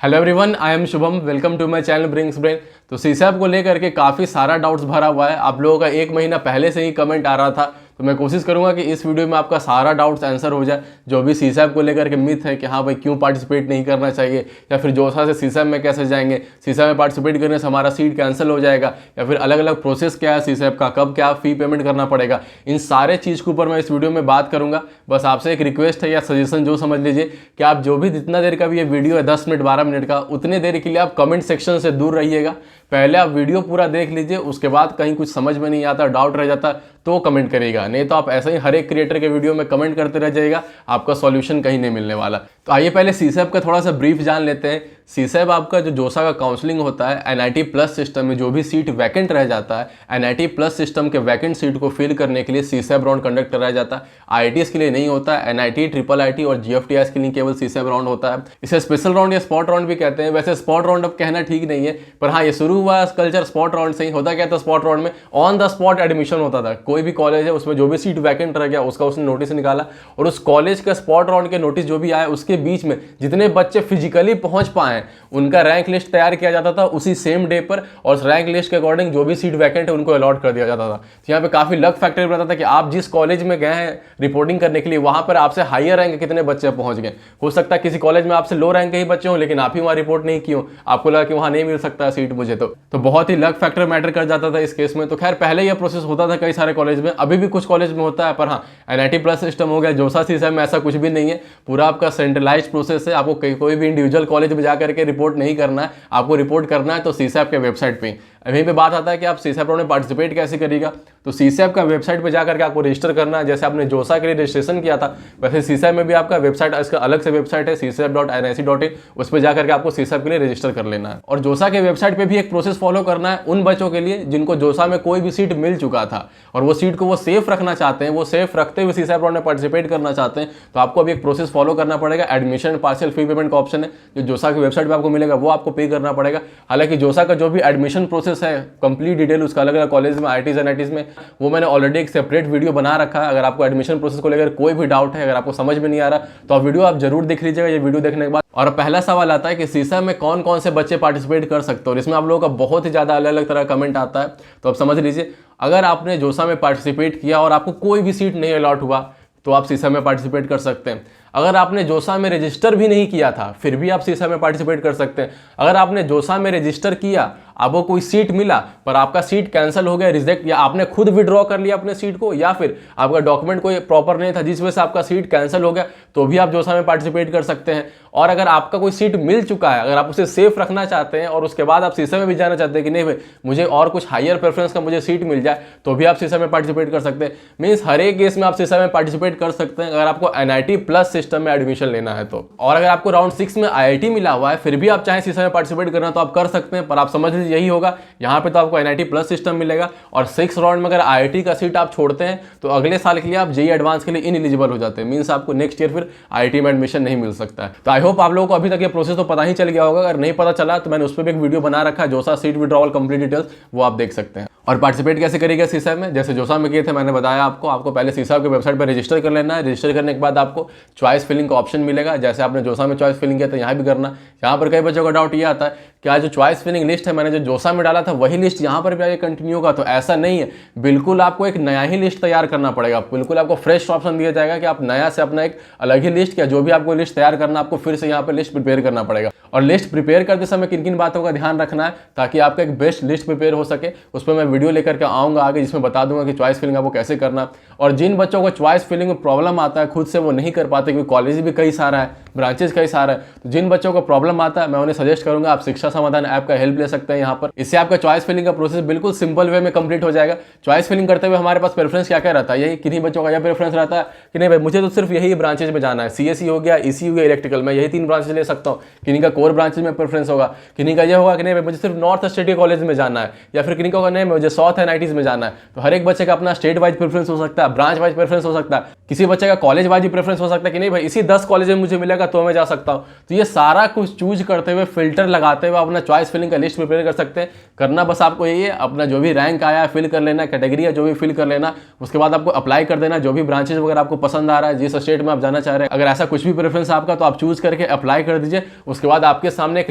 Hello everyone, I am Shubham. Welcome to my channel brings brain. तो सीसैप को लेकर के काफ़ी सारा डाउट्स भरा हुआ है। आप लोगों का एक महीना पहले से ही कमेंट आ रहा था, तो मैं कोशिश करूंगा कि इस वीडियो में आपका सारा डाउट्स आंसर हो जाए। जो भी सीसैप को लेकर के मिथ है कि हाँ भाई क्यों पार्टिसिपेट नहीं करना चाहिए, या फिर जोसा से सीसैप में कैसे जाएंगे, सीसैप में पार्टिसिपेट करने से हमारा सीट कैंसिल हो जाएगा, या फिर अलग अलग प्रोसेस क्या है सीसैप का, कब क्या फी पेमेंट करना पड़ेगा, इन सारे चीज़ के ऊपर मैं इस वीडियो में बात करूंगा। बस आपसे एक रिक्वेस्ट है या सजेशन जो समझ लीजिए कि आप जो भी जितना देर का भी ये वीडियो है 10 मिनट 12 मिनट का, उतने देर के लिए आप कमेंट सेक्शन से दूर रहिएगा। पहले आप वीडियो पूरा देख लीजिए, उसके बाद कहीं कुछ समझ में नहीं आता, डाउट रह जाता तो कमेंट करिएगा। नहीं तो आप ऐसे ही हर एक क्रिएटर के वीडियो में कमेंट करते रह जाइएगा, आपका सॉल्यूशन कहीं नहीं मिलने वाला। तो आइए पहले सीसैप का थोड़ा सा ब्रीफ जान लेते हैं। सीसैप आपका जो जोसा का काउंसलिंग होता है, एनआईटी प्लस सिस्टम में जो भी सीट वैकेंट रह जाता है, एनआईटी प्लस सिस्टम के वैकेंट सीट को फिल करने के लिए सीसैप राउंड कंडक्ट कराया जाता है। आईआईटीज के लिए नहीं होता है, एनआईटी, ट्रिपल आईटी और जीएफटीएस के लिए केवल सीसैप राउंड होता है। इसे स्पेशल राउंड या स्पॉट राउंड भी कहते हैं। वैसे स्पॉट राउंड अब कहना ठीक नहीं है, पर हाँ ये शुरू हुआ कल्चर स्पॉट राउंड से ही। होता क्या था स्पॉट राउंड में, ऑन द स्पॉट एडमिशन होता था। कोई भी कॉलेज है उसमें जो भी सीट वैकेंट रह गया उसका उसने नोटिस निकाला, और उस कॉलेज का स्पॉट राउंड के नोटिस जो भी आया उसके बीच में जितने बच्चे फिजिकली पहुंच पाए उनका रैंक लिस्ट तैयार किया जाता था उसी सेम डे पर, और उस रैंक लिस्ट के अकॉर्डिंग जो भी सीट वैकेंट है उनको अलॉट कर दिया जाता था। तो यहाँ पे काफी लक फैक्टर रहता था कि आप जिस कॉलेज में गए हैं रिपोर्टिंग करने के लिए, वहां पर आपसे हायर रैंक कितने बच्चे पहुंच गए। हो सकता है किसी कॉलेज में आपसे लो रैंक के ही बच्चे हों, लेकिन आप ही वहां रिपोर्ट नहीं किए हो, आपको लगा कि वहां नहीं मिल सकता सीट मुझे, तो बहुत ही लक फैक्टर मैटर कर जाता था इस केस में। तो खैर पहले यह प्रोसेस होता था कई सारे कॉलेज में, अभी भी कुछ कॉलेज में होता है, पर हाँ एनआईटी प्लस सिस्टम हो गया, जोसा सीसैप में ऐसा कुछ भी नहीं है। पूरा आपका सेंट्रलाइज्ड प्रोसेस है। आपको कोई भी इंडिविजुअल कॉलेज में जाकर के रिपोर्ट नहीं करना है, आपको रिपोर्ट करना है तो सीसैप के वेबसाइट पे। वहीं पे बात आता है कि आप सीसैप राउंड में पार्टिसिपेट कैसे करिएगा। तो सीसैप का वेबसाइट पे जाकर के आपको रजिस्टर करना है। जैसे आपने जोसा के लिए रजिस्ट्रेशन किया था, वैसे सीसैप में भी आपका वेबसाइट, इसका अलग से वेबसाइट है csap.nic.in, उस पर जाकर के आपको सीसैप के लिए रजिस्टर कर लेना है। और जोसा के वेबसाइट पे भी एक प्रोसेस फॉलो करना है उन बच्चों के लिए जिनको जोसा में कोई भी सीट मिल चुका था और वो सीट को वो सेफ रखना चाहते हैं, वो सेफ रखते हुए सीसैप राउंड में पार्टिसिपेट करना चाहते हैं। तो आपको अभी एक प्रोसेस फॉलो करना पड़ेगा। एडमिशन पार्शियल फी पेमेंट का ऑप्शन है जो जोसा की वेबसाइट पर आपको मिलेगा, वो आपको पे करना पड़ेगा। हालांकि जोसा का जो भी एडमिशन प्रोसेस है, कंप्लीट डिटेल उसका अलग अलग कॉलेज में, आईटीज एनआईटीज में, वो मैंने ऑलरेडी एक सेपरेट वीडियो बना रखा है। अगर आपको एडमिशन प्रोसेस को लेकर कोई भी डाउट है, अगर आपको समझ में नहीं आ रहा, तो आप वीडियो आप जरूर देख लीजिएगा ये वीडियो देखने के बाद। और पहला सवाल आता है कि सीसैप में कौन कौन से बच्चे पार्टिसिपेट कर सकते हो, और इसमें आप लोगों का बहुत ही ज़्यादा अलग अलग तरह का कमेंट आता है। तो आप समझ लीजिए, अगर आपने जोसा में पार्टिसिपेट किया और आपको कोई भी सीट नहीं अलॉट हुआ तो आप सीसैप में पार्टिसिपेट कर सकते हैं। अगर आपने जोसा में रजिस्टर भी नहीं किया था फिर भी आप सीसैप में पार्टिसिपेट कर सकते हैं। अगर आपने जोसा में रजिस्टर किया, आपको कोई सीट मिला पर आपका सीट कैंसिल हो गया, रिजेक्ट, या आपने खुद विड्रॉ कर लिया अपने सीट को, या फिर आपका डॉक्यूमेंट कोई प्रॉपर नहीं था जिस वजह से आपका सीट कैंसिल हो गया, तो भी आप जोसा में पार्टिसिपेट कर सकते हैं। और अगर आपका कोई सीट मिल चुका है, अगर आप उसे सेफ रखना चाहते हैं और उसके बाद आप सीसैप में भी जाना चाहते हैं कि नहीं भाई मुझे और कुछ हायर प्रेफरेंस का मुझे सीट मिल जाए, तो भी आप सीसैप में पार्टिसिपेट कर सकते हैं। मीन्स हर एक केस में आप सीसैप में पार्टिसिपेट कर सकते हैं अगर आपको एनआईटी प्लस सिस्टम में एडमिशन लेना है तो। और अगर आपको राउंड 6 में आईआईटी मिला हुआ है फिर भी आप चाहे सीसैप में पार्टिसिपेट करना तो आप कर सकते हैं, पर आप समझ लीजिए यही होगा, यहाँ पे तो आपको एनआईटी प्लस सिस्टम मिलेगा। और 6 राउंड में अगर आईआईटी का सीट आप छोड़ते हैं तो अगले साल के लिए आप जेईई एडवांस के लिए इनएलिजिबल हो जाते हैं। मींस आपको नेक्स्ट ईयर फिर आईआईटी में एडमिशन नहीं मिल सकता है। तो आई होप आप लोगों को अभी तक ये प्रोसेस तो पता ही चल गया होगा। अगर नहीं पता चला तो मैंने उस पर भी एक वीडियो बना रखा है, जोसा सीट विड्रॉवल कंप्लीट डिटेल्स, वो आप देख सकते हैं। और पार्टिसिपेट कैसे करिएगा सीसैप में, जैसे जोसा में किए थे मैंने बताया आपको पहले सीसैप के वेबसाइट पर रजिस्टर कर लेना है। रजिस्टर करने के बाद आपको चॉइस फिलिंग का ऑप्शन मिलेगा। जैसे आपने जोसा में चॉइस फिलिंग किया था यहाँ भी करना। यहाँ पर कई बच्चों का डाउट ये आता है कि आज जो चॉइस फिलिंग लिस्ट है मैंने जो जोसा में डाला था वही लिस्ट यहाँ पर भी आगे कंटिन्यू होगा, तो ऐसा नहीं है। बिल्कुल आपको एक नया ही लिस्ट तैयार करना पड़ेगा। बिल्कुल आपको फ्रेश ऑप्शन दिया जाएगा कि आप नया से अपना एक अलग ही लिस्ट, या जो भी आपको लिस्ट तैयार करना आपको फिर से यहाँ पर लिस्ट प्रिपेयर करना पड़ेगा। और लिस्ट प्रिपेयर करते समय किन किन बातों का ध्यान रखना है ताकि आपका एक बेस्ट लिस्ट प्रिपेयर हो सके, उस पर मैं वीडियो लेकर के आऊँगा आगे, जिसमें बता दूंगा कि चॉइस फिलिंग आपको कैसे करना। और जिन बच्चों को चॉइस फिलिंग में प्रॉब्लम आता है, खुद से वो नहीं कर पाते क्योंकि कॉलेज भी कई सारा है, ब्रांचेज कई सारा है, तो जिन बच्चों को प्रॉब्लम आता है मैं उन्हें सजेस्ट करूंगा आप शिक्षा समाधान ऐप का हेल्प ले सकते हैं यहाँ पर। इससे आपका चॉइस फिलिंग का प्रोसेस बिल्कुल सिंपल वे में कंप्लीट हो जाएगा। चॉइस फिलिंग करते हुए हमारे पास प्रेफरेंस क्या क्या रहता है, यही किन्हीं बच्चों का यह प्रेफरेंस रहता है कि नहीं भाई मुझे तो सिर्फ यही ब्रांचेज में जाना है, सीएससी हो गया, ईसी हो गया, इलेक्ट्रिकल, मैं यही 3 ब्रांचेज ले सकता हूँ। किन्हीं का कोर ब्रांचेज में प्रेफरेंस होगा, किन्हीं का यह होगा कि नहीं भाई मुझे सिर्फ नॉर्थ स्टेट के कॉलेज में जाना है, या फिर किन्हीं का होगा नहीं मुझे मुझे साउथ एनआईटीज में जाना है, तो हर एक बच्चे का अपना स्टेट वाइज प्रेफरेंस हो सकता है, ब्रांच वाइज प्रेफरेंस हो सकता है, किसी बच्चे का कॉलेज वाइज भी प्रेफरेंस हो सकता है कि नहीं भाई इसी 10 कॉलेज में मुझे मिलेगा तो मैं जा सकता हूँ। तो ये सारा कुछ चूज करते हुए, फिल्टर लगाते हुए अपना चॉइस फिलिंग का लिस्ट प्रिपेयर कर सकते हैं। करना बस आपको यही है, अपना जो भी रैंक आया फिल कर लेना, कैटेगरी है जो भी फिल कर लेना, उसके बाद आपको अप्लाई कर देना, जो भी ब्रांचेज वगैरह आपको पसंद आ रहा है, जिस स्टेट में आप जाना चाह रहे हैं, अगर ऐसा कुछ भी प्रेफरेंस आपका तो आप चूज करके अप्लाई कर दीजिए। उसके बाद आपके सामने एक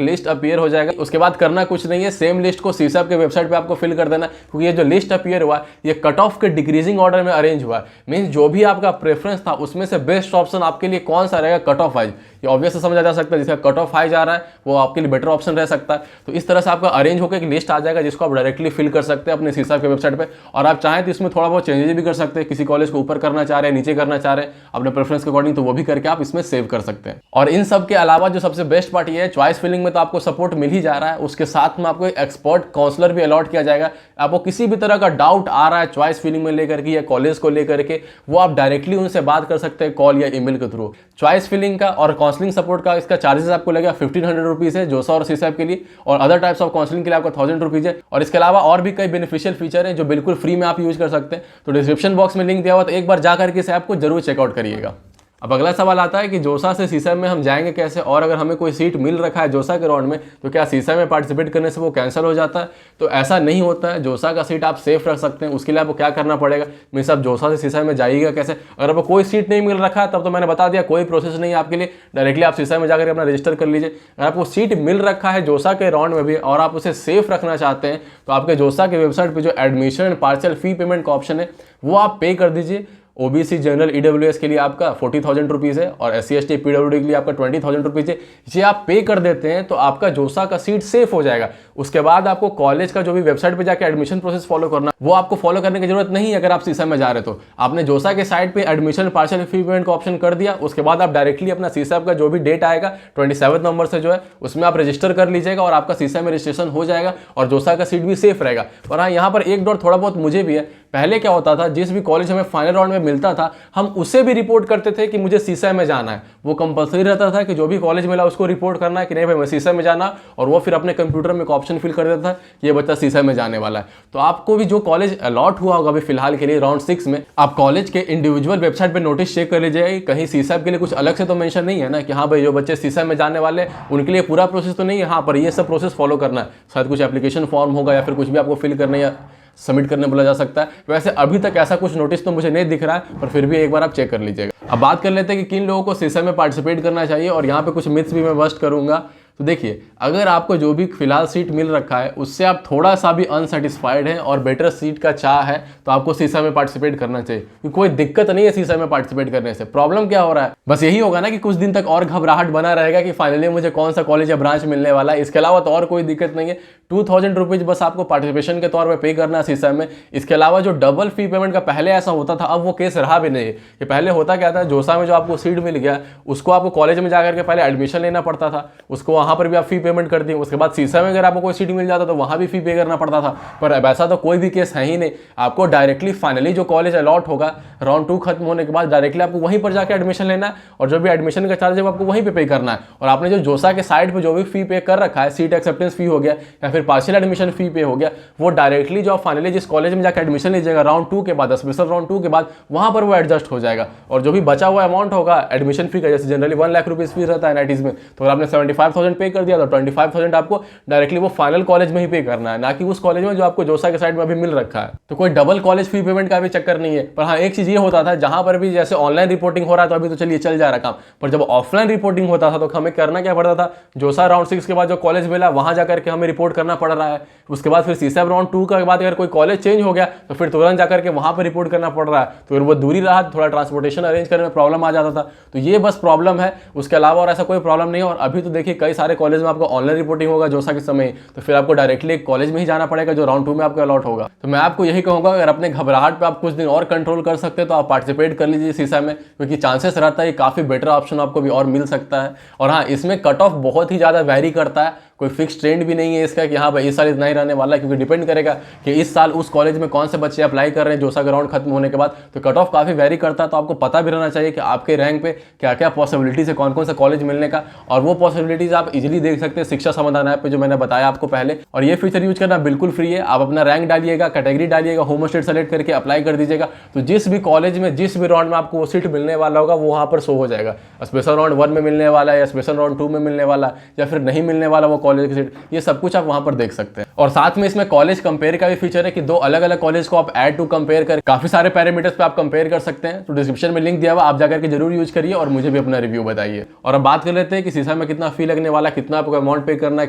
लिस्ट अपीयर हो जाएगा। उसके बाद करना कुछ नहीं है, सेम लिस्ट को सीसैप के वेबसाइट पे आपको फिल कर देना, क्योंकि ये जो लिस्ट अपीयर हुआ ये कट ऑफ के डिक्रीजिंग ऑर्डर में अरेंज हुआ है। मींस जो भी आपका प्रेफरेंस था उसमें से बेस्ट ऑप्शन आपके लिए कौन सा रहेगा कट ऑफ वाइज, ये ऑब्वियसली समझा जा सकता है। जिसका कट ऑफ हाई जा रहा है वो आपके लिए बेटर ऑप्शन रह सकता है। तो इस तरह से आपका अरेंज होकर एक लिस्ट आ जाएगा जिसको आप डायरेक्टली फिल कर सकते हैं अपने सीसैप के वेबसाइट पे। और आप चाहें तो इसमें थोड़ा बहुत चेंजेस भी कर सकते हैं, किसी कॉलेज को ऊपर करना चाह रहे हैं, नीचे करना चाह रहे हैं अपने प्रेफरेंस के अकॉर्डिंग, तो वो भी करके आप इसमें सेव कर सकते हैं। और इन सब के अलावा जो सबसे बेस्ट पार्ट ये है, चॉइस फिलिंग में तो आपको सपोर्ट मिल ही जा रहा है, उसके साथ में आपको एक एक्सपर्ट काउंसलर भी अलॉट किया जाएगा। आपको किसी भी तरह का डाउट आ रहा है चॉइस फिलिंग में लेकर के या कॉलेज को लेकर के, वो आप डायरेक्टली उनसे बात कर सकते हैं कॉल या ईमेल के थ्रू। चॉइस फिलिंग का और काउंसलिंग सपोर्ट का इसका चार्जेस आपको लगेगा 1500 रुपीज है जोसा और सीसैप के लिए, और अदर टाइप्स ऑफ काउंसलिंग के लिए आपका 1000 रुपीज है। और इसके अलावा और भी कई बेनिफिशियल फीचर हैं जो बिल्कुल फ्री में आप यूज कर सकते हैं। तो डिस्क्रिप्शन बॉक्स में लिंक दिया हुआ, तो एक बार जाकर के इस ऐप को जरूर चेकआउट करिएगा। अब अगला सवाल आता है कि जोसा से सीसैप में हम जाएंगे कैसे, और अगर हमें कोई सीट मिल रखा है जोसा के राउंड में तो क्या सीसैप में पार्टिसिपेट करने से वो कैंसिल हो जाता है? तो ऐसा नहीं होता है, जोसा का सीट आप सेफ रख सकते हैं। उसके लिए आपको क्या करना पड़ेगा, मीन्स आप जोसा से सीसैप में जाइएगा कैसे। अगर आपको कोई सीट नहीं मिल रखा है तब तो मैंने बता दिया कोई प्रोसेस नहीं है आपके लिए, डायरेक्टली आप सीसैप में जाकर अपना रजिस्टर कर लीजिए। अगर आपको सीट मिल रखा है जोसा के राउंड में भी और आप उसे सेफ रखना चाहते हैं तो आपके जोसा के वेबसाइट पर जो एडमिशन पार्शियल फी पेमेंट का ऑप्शन है वो आप पे कर दीजिए। ओबीसी जनरल ईडब्ल्यूएस के लिए आपका 40,000 रुपीज़ है और SC ST पीडब्ल्यूडी के लिए आपका 20,000 रुपीज़ है। ये आप पे कर देते हैं तो आपका जोसा का सीट सेफ हो जाएगा। उसके बाद आपको कॉलेज का जो भी वेबसाइट पे जाके एडमिशन प्रोसेस फॉलो करना वो आपको फॉलो करने की जरूरत नहीं है। अगर आप सीसैप में जा रहे तो आपने जोसा के साइट पे एडमिशन पार्शियल फी पेमेंट का ऑप्शन कर दिया, उसके बाद आप डायरेक्टली अपना सीसैप का जो भी डेट आएगा 27 नवंबर से जो है उसमें आप रजिस्टर कर लीजिएगा और आपका सीसैप में रजिस्ट्रेशन हो जाएगा और जोसा का सीट भी सेफ रहेगा। और हाँ, यहाँ पर एक डॉट थोड़ा बहुत मुझे भी है। पहले क्या होता था, जिस भी कॉलेज हमें फाइनल राउंड में मिलता था हम उसे भी रिपोर्ट करते थे कि मुझे सीसैप में जाना है। वो कंपलसरी रहता था कि जो भी कॉलेज मिला उसको रिपोर्ट करना है कि नहीं भाई मैं सीसैप में जाना, और वो फिर अपने कंप्यूटर में एक ऑप्शन फिल कर देता था कि ये बच्चा सीसैप में जाने वाला है। तो आपको भी जो कॉलेज अलॉट हुआ होगा अभी फिलहाल के लिए राउंड 6 में, आप कॉलेज के इंडिविजुअल वेबसाइट पर नोटिस चेक कर लीजिएगा, कहीं सीसैप के लिए कुछ अलग से तो मेंशन नहीं है ना कि हाँ भाई जो बच्चे सीसैप में जाने वाले उनके लिए पूरा प्रोसेस तो नहीं है। हाँ, पर ये सब प्रोसेस फॉलो करना है, शायद कुछ एप्लीकेशन फॉर्म होगा या फिर कुछ भी आपको फिल करना या सबमिट करने बोला जा सकता है। वैसे अभी तक ऐसा कुछ नोटिस तो मुझे नहीं दिख रहा है, पर फिर भी एक बार आप चेक कर लीजिएगा। अब बात कर लेते हैं कि किन लोगों को सीसैप में पार्टिसिपेट करना चाहिए, और यहाँ पे कुछ मिथ्स भी मैं बस्ट करूंगा। तो देखिए, अगर आपको जो भी फिलहाल सीट मिल रखा है उससे आप थोड़ा सा भी अनसेटिस्फाइड हैं और बेटर सीट का चाह है तो आपको सीसैप में पार्टिसिपेट करना चाहिए, क्योंकि कोई दिक्कत नहीं है सीसैप में पार्टिसिपेट करने से। प्रॉब्लम क्या हो रहा है, बस यही होगा ना कि कुछ दिन तक और घबराहट बना रहेगा कि फाइनली मुझे कौन सा कॉलेज या ब्रांच मिलने वाला है। इसके अलावा तो और कोई दिक्कत नहीं है। 2000 रुपीज बस आपको पार्टिसिपेशन के तौर पर पे करना है सीसैप में। इसके अलावा जो डबल फी पेमेंट का पहले ऐसा होता था, अब वो केस रहा भी नहीं है। कि पहले होता क्या था, जोसा में जो आपको सीट मिल गया उसको आपको कॉलेज में जाकर के पहले एडमिशन लेना पड़ता था, उसको वहां पर भी आप फी पेमेंट कर दी। उसके बाद सीसैप में अगर आपको कोई सीट मिल जाता तो वहां भी फी पे करना पड़ता था। पर अब ऐसा तो कोई भी केस है ही नहीं। आपको डायरेक्टली फाइनली जो कॉलेज अलॉट होगा राउंड 2 खत्म होने के बाद डायरेक्टली आपको वहीं पर जाकर एडमिशन लेना है, और जो भी एडमिशन का चार्ज है वो आपको वहीं पे करना है। और आपने जो जोसा के साइड पे जो भी फी पे कर रखा है, सीट एक्सेप्टेंस फी हो गया या फिर पार्शियल एडमिशन फी पे हो गया, वो डायरेक्टली जो फाइनली जिस कॉलेज में जाकर एडमिशन लीजिएगा राउंड 2 के बाद, स्पेशल राउंड 2 के बाद, वहां पर वो एडजस्ट हो जाएगा। और जो भी बचा हुआ अमाउंट होगा एडमिशन फी का, जैसे जनरली 1 लाख रुपीज फी रहता है एनआईटीज में, तो अगर आपने 75,000 पे कर दिया तो 25,000 आपको डायरेक्टली वो फाइनल कॉलेज में ही पे करना है, ना कि उस कॉलेज में जो आपको जोसा के साइड में अभी मिल रखा है। तो कोई डबल कॉलेज फी पेमेंट का भी चक्कर नहीं है। पर हाँ, एक चीज ये होता था, जहां पर भी जैसे ऑनलाइन रिपोर्टिंग हो रहा है तो अभी तो चलिए चल जा रहा काम, पर जब ऑफलाइन रिपोर्टिंग होता था तो हमें करना क्या पड़ता था, जोसा राउंड 6 के बाद जो कॉलेज मिला वहां जाकर के हमें रिपोर्ट करना पड़ रहा है। उसके बाद फिर सीसैप राउंड 2 के बाद अगर कोई कॉलेज चेंज हो गया तो फिर तुरंत जाकर के वहां पर रिपोर्ट करना पड़ रहा है। तो फिर वो दूरी रहा, थोड़ा ट्रांसपोर्टेशन अरेंज करने में प्रॉब्लम आ जाता था। तो ये बस प्रॉब्लम है, उसके अलावा और ऐसा कोई प्रॉब्लम नहीं है। और अभी तो देखिए कई सारे कॉलेज में आपको ऑनलाइन रिपोर्टिंग होगा जोसा के समय, तो फिर आपको डायरेक्टली एक कॉलेज में ही जाना पड़ेगा जो राउंड 2 में आपको अलॉट होगा। तो मैं आपको यही कहूंगा, अगर अपने घबराहट पे आप कुछ दिन और कंट्रोल कर सकते हैं तो आप पार्टिसिपेट कर लीजिए सीसैप में, क्योंकि चांसेस रहता है काफी बेटर ऑप्शन आपको भी और मिल सकता है। और हाँ, इसमें कट ऑफ बहुत ही ज्यादा वैरी करता है, कोई फिक्स ट्रेंड भी नहीं है इसका कि हाँ भाई इस साल इतना ही रहने वाला है, क्योंकि डिपेंड करेगा कि इस साल उस कॉलेज में कौन से बच्चे अप्लाई कर रहे हैं जोसा का राउंड खत्म होने के बाद। तो कट ऑफ काफ़ी वेरी करता है, तो आपको पता भी रहना चाहिए कि आपके रैंक पे क्या क्या पॉसिबिलिटीज़ है, कौन कौन सा कॉलेज मिलने का। और वो पॉसिबिलिटीज़ आप इजीली देख सकते हैं शिक्षा समाधान ऐप पे, जो मैंने बताया आपको पहले। और ये फीचर यूज करना बिल्कुल फ्री है। आप अपना रैंक डालिएगा, कैटेगरी डालिएगा, होम स्टेट सेलेक्ट करके अप्लाई कर दीजिएगा, तो जिस भी कॉलेज में जिस भी राउंड में आपको वो सीट मिलने वाला होगा वो वहाँ पर शो हो जाएगा। स्पेशल राउंड 1 में मिलने वाला है या स्पेशल राउंड 2 में मिलने वाला, या फिर नहीं मिलने वाला वो कॉलेज की सीट, ये सब कुछ आप वहाँ पर देख सकते हैं। और साथ में इसमें कॉलेज कंपेयर का भी फीचर है कि 2 अलग अलग कॉलेज को आप ऐड टू कंपेयर कर काफी सारे पैरामीटर्स पे आप कंपेयर कर सकते हैं। तो डिस्क्रिप्शन में लिंक दिया हुआ, आप जाकर के जरूर यूज करिए और मुझे भी अपना रिव्यू बताइए। और अब बात कर लेते हैं कि सीसा में कितना फी लगने वाला, कितना आपको अमाउंट पे करना है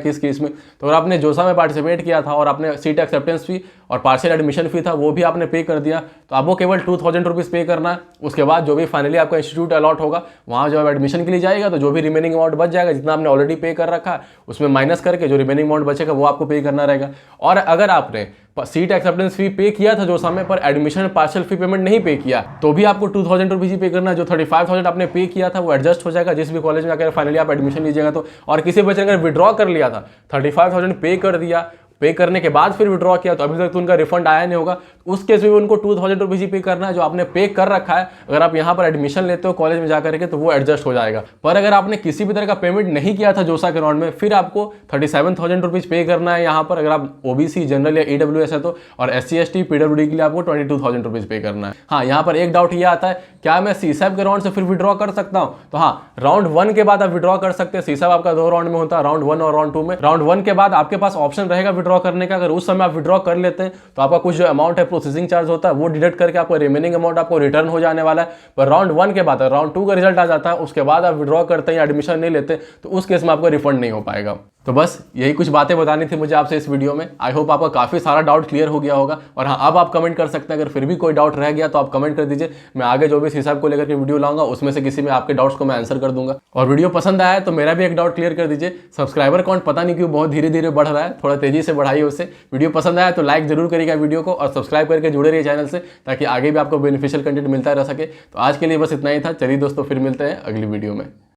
किस केस में। तो अगर आपने जोसा में पार्टिसिपेट किया था और आपने सीट एक्सेप्टेंस फी और पार्शियल एडमिशन फी था वो भी आपने पे कर दिया, तो आपको केवल 2000 रुपीज़ पे करना है। उसके बाद जो भी फाइनली आपका इंस्टीट्यूट अलॉट होगा, वहाँ जब आप एडमिशन के लिए जाएगा तो जो भी रिमेनिंग अमाउंट बच जाएगा, जितना आपने ऑलरेडी पे कर रखा है उसमें माइनस करके जो रिमेनिंग अमाउंट बचेगा वो आपको पे करना रहेगा। और अगर आपने सीट एक्सेप्टेंस फी पे किया था जो समय पर एडमिशन पार्शियल फी पेमेंट नहीं पे किया, तो भी आपको 2000 रुपीज़ ही पे करना है। जो 35,000 आपने पे किया था वो एडजस्ट हो जाएगा जिस भी कॉलेज में आकर फाइनली आप एडमिशन लीजिएगा तो। और किसी बच्चे ने अगर विड्रॉ कर लिया था, 35,000 पे कर दिया, पे करने के बाद फिर विड्रॉ किया तो अभी तक तो उनका रिफंड आया नहीं होगा, उस केस में उनको 2000 रुपीज़ ही पे करना है जो आपने पे कर रखा है। अगर आप यहाँ पर एडमिशन लेते हो कॉलेज में जाकर के तो वो एडजस्ट हो जाएगा। पर अगर आपने किसी भी तरह का पेमेंट नहीं किया था जोसा के राउंड में, फिर आपको 37,000 रुपीज़ पे करना है यहाँ पर, अगर आप ओबीसी जनरल या EWS है तो। और SC ST PWD के लिए आपको 22,000 रुपीज़ पे करना है। हाँ, यहाँ पर एक डाउट ये आता है, क्या मैं सीसैप के राउंड से फिर विड्रॉ कर सकता हूँ? तो हाँ, राउंड 1 के बाद आप विड्रॉ कर सकते हैं। सीसैप आपका 2 राउंड में होता है, राउंड 1 और राउंड 2 में। राउंड 1 के बाद आपके पास ऑप्शन रहेगा विड्रॉ करने का। अगर उस समय आप विड्रॉ कर लेते हैं तो आपका कुछ जो अमाउंट है प्रोसेसिंग चार्ज होता है वो डिडक्ट करके आपको रिमेनिंग अमाउंट आपको रिटर्न हो जाने वाला है। पर राउंड 1 के बाद राउंड 2 का रिजल्ट आ जाता है, उसके बाद आप विड्रॉ करते हैं या एडमिशन नहीं लेते तो उस केस में आपको रिफंड नहीं हो पाएगा। तो बस यही कुछ बातें बतानी थी मुझे आपसे इस वीडियो में। आई होप आपका काफ़ी सारा डाउट क्लियर हो गया होगा। और हाँ, अब आप कमेंट कर सकते हैं, अगर फिर भी कोई डाउट रह गया तो आप कमेंट कर दीजिए। मैं आगे जो भी सीसैप को लेकर के वीडियो लाऊंगा उसमें से किसी में आपके डाउट्स को मैं आंसर कर दूंगा। और वीडियो पसंद आया तो मेरा भी एक डाउट क्लियर कर दीजिए। सब्सक्राइबर काउंट पता नहीं क्यों बहुत धीरे धीरे बढ़ रहा है, थोड़ा तेजी से बढ़ाइए उसे। वीडियो पसंद आया तो लाइक जरूर करिएगा वीडियो को और सब्सक्राइब करके जुड़े रहिए चैनल से, ताकि आगे भी आपको बेनिफिशियल कंटेंट मिलता रह सके। तो आज के लिए बस इतना ही था। चलिए दोस्तों, फिर मिलते हैं अगली वीडियो में।